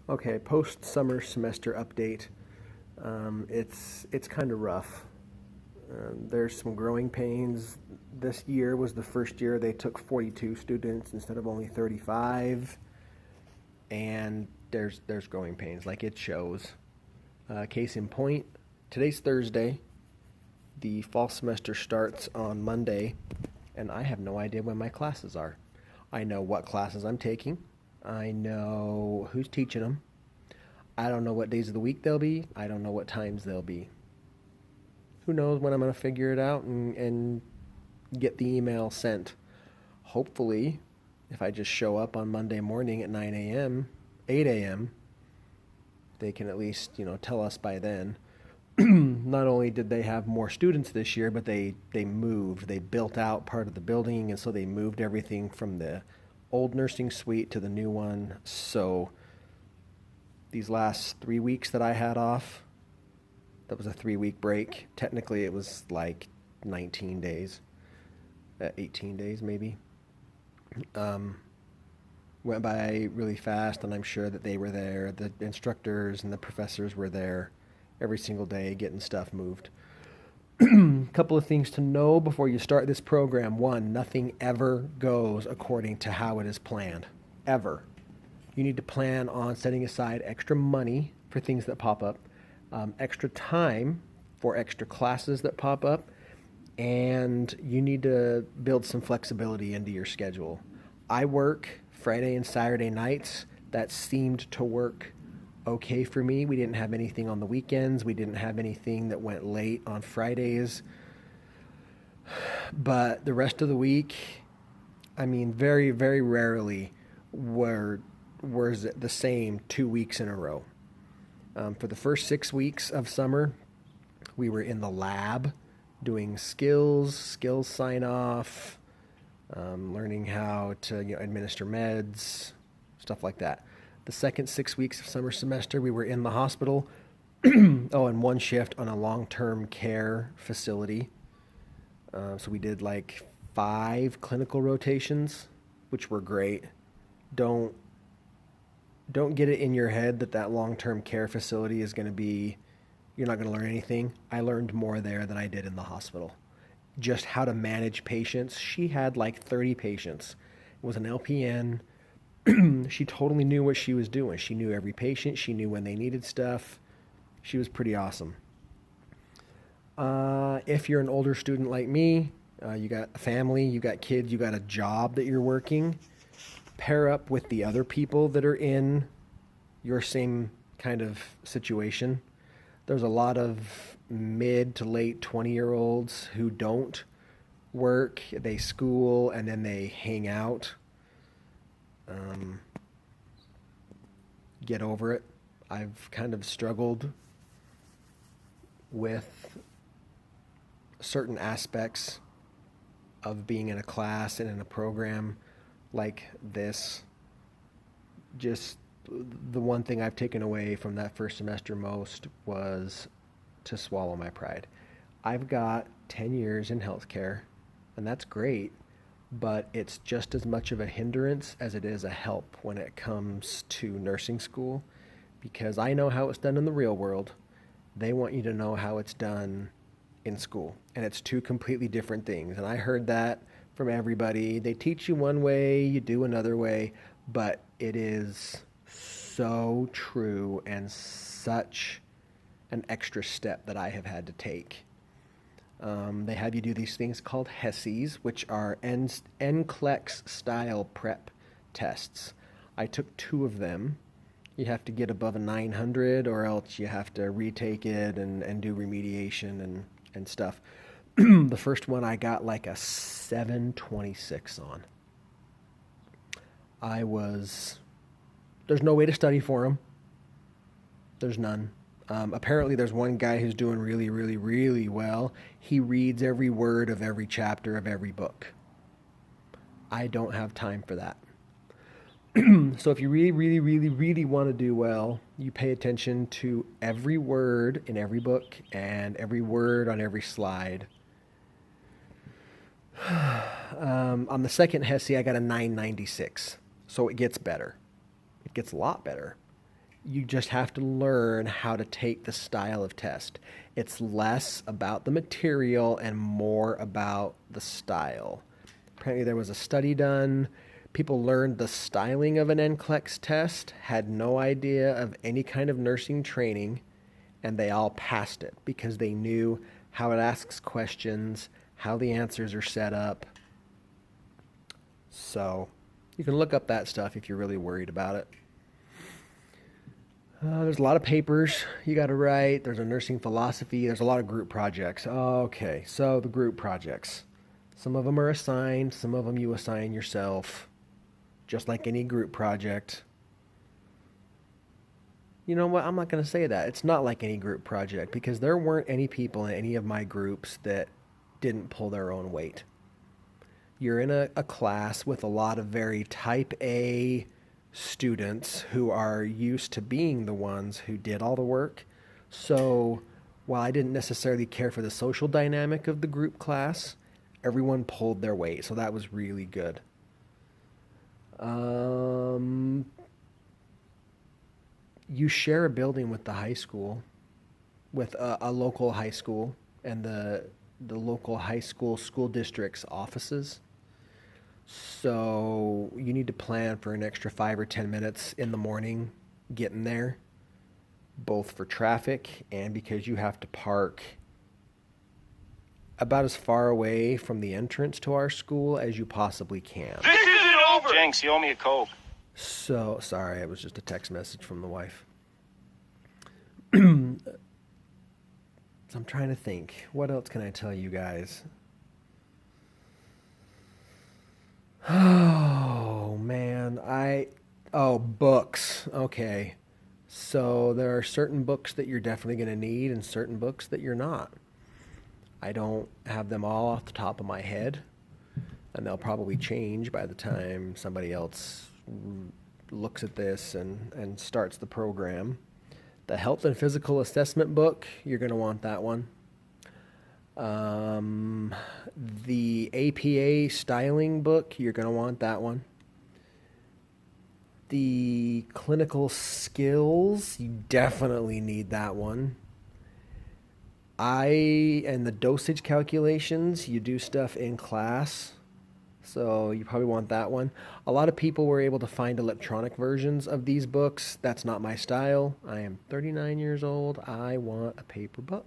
Okay, post-summer semester update. It's kind of rough. There's some growing pains. This year was the first year they took 42 students instead of only 35, and there's growing pains. Like it shows. Case in point, today's Thursday. The fall semester starts on Monday, and I have no idea when my classes are. I know what classes I'm taking. I know who's teaching them. I don't know what days of the week they'll be. I don't know what times they'll be. Who knows when I'm going to figure it out and get the email sent. Hopefully, if I just show up on Monday morning at 9 a.m., 8 a.m., they can at least, tell us by then. Not only did they have more students this year, but they moved. They built out part of the building, and so they moved everything from the old nursing suite to the new one. So these last 3 weeks that I had off, that was a 3-week break. Technically, it was like 19 days, 18 days maybe. Went by really fast, and I'm sure that they were there. The instructors and the professors were there every single day getting stuff moved. Couple of things to know before you start this program. One, nothing ever goes according to how it is planned. Ever. You need to plan on setting aside extra money for things that pop up, extra time for extra classes that pop up, and you need to build some flexibility into your schedule. I work Friday and Saturday nights. That seemed to work okay for me. We didn't have anything on the weekends. We didn't have anything that went late on Fridays. But the rest of the week, very, very rarely was it the same 2 weeks in a row. For the first 6 weeks of summer, we were in the lab doing skills sign off, learning how to administer meds, stuff like that. The second 6 weeks of summer semester, we were in the hospital. And one shift on a long-term care facility. So we did like 5 clinical rotations, which were great. Don't get it in your head that long-term care facility is going to be, you're not going to learn anything. I learned more there than I did in the hospital. Just how to manage patients. She had like 30 patients. It was an LPN. She totally knew what she was doing. She knew every patient. She knew when they needed stuff. She was pretty awesome. If you're an older student like me, you got a family, you got kids, you got a job that you're working, pair up with the other people that are in your same kind of situation. There's a lot of mid to late 20-year-olds who don't work, they school, and then they hang out. Get over it. I've kind of struggled with certain aspects of being in a class and in a program like this. Just the one thing I've taken away from that first semester most was to swallow my pride. I've got 10 years in healthcare, and that's great, but it's just as much of a hindrance as it is a help when it comes to nursing school, because I know how it's done in the real world. They want you to know how it's done in school, and it's two completely different things. And I heard that from everybody. They teach you one way, you do another way, but it is so true and such an extra step that I have had to take. They have you do these things called HESIs, which are NCLEX style prep tests. I took 2 of them. You have to get above a 900, or else you have to retake it and do remediation and stuff. The first one I got like a 726 on. There's no way to study for them. There's none. Apparently there's one guy who's doing really, really, really well. He reads every word of every chapter of every book. I don't have time for that. So if you really, really, really, really want to do well, you pay attention to every word in every book and every word on every slide. On the second HESI, I got a 996. So it gets better. It gets a lot better. You just have to learn how to take the style of test. It's less about the material and more about the style. Apparently there was a study done. People learned the styling of an NCLEX test, had no idea of any kind of nursing training, and they all passed it because they knew how it asks questions, how the answers are set up. So you can look up that stuff if you're really worried about it. There's a lot of papers you got to write. There's a nursing philosophy. There's a lot of group projects. Okay, so the group projects. Some of them are assigned. Some of them you assign yourself, just like any group project. You know what? I'm not going to say that. It's not like any group project because there weren't any people in any of my groups that didn't pull their own weight. You're in a class with a lot of very type A students who are used to being the ones who did all the work. So while I didn't necessarily care for the social dynamic of the group class, everyone pulled their weight. So that was really good. You share a building with the high school, with a local high school and the local high school district's offices. So you need to plan for an extra 5 or 10 minutes in the morning getting there, both for traffic and because you have to park about as far away from the entrance to our school as you possibly can. This isn't over! Jenks, you owe me a Coke. So, sorry, it was just a text message from the wife. So I'm trying to think. What else can I tell you guys? Oh, man. Books. Okay. So there are certain books that you're definitely going to need and certain books that you're not. I don't have them all off the top of my head, and they'll probably change by the time somebody else looks at this and starts the program. The health and physical assessment book, you're going to want that one. The APA styling book, you're going to want that one. The clinical skills, you definitely need that one. And the dosage calculations, you do stuff in class, so you probably want that one. A lot of people were able to find electronic versions of these books. That's not my style. I am 39 years old. I want a paper book.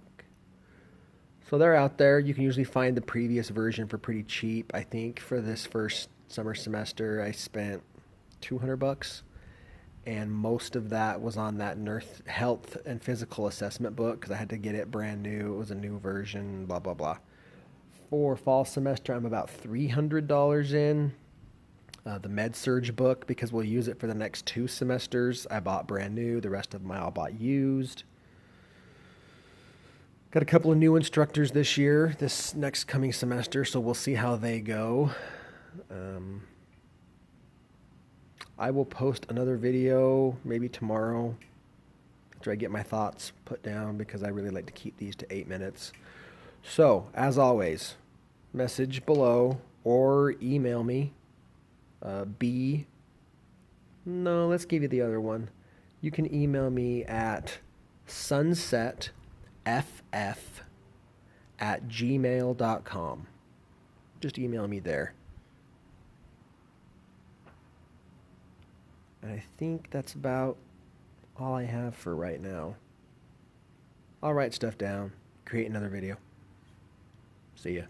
So they're out there. You can usually find the previous version for pretty cheap. I think for this first summer semester, I spent $200. And most of that was on that nurse health and physical assessment book because I had to get it brand new. It was a new version, blah, blah, blah. For fall semester, I'm about $300 in. The med-surg book, because we'll use it for the next 2 semesters, I bought brand new. The rest of them I all bought used. Got a couple of new instructors this next coming semester, so we'll see how they go. I will post another video maybe tomorrow after I get my thoughts put down because I really like to keep these to 8 minutes. So, as always, message below or email me. Let's give you the other one. You can email me at sunsetff@gmail.com. Just email me there. And I think that's about all I have for right now. I'll write stuff down, create another video. See ya.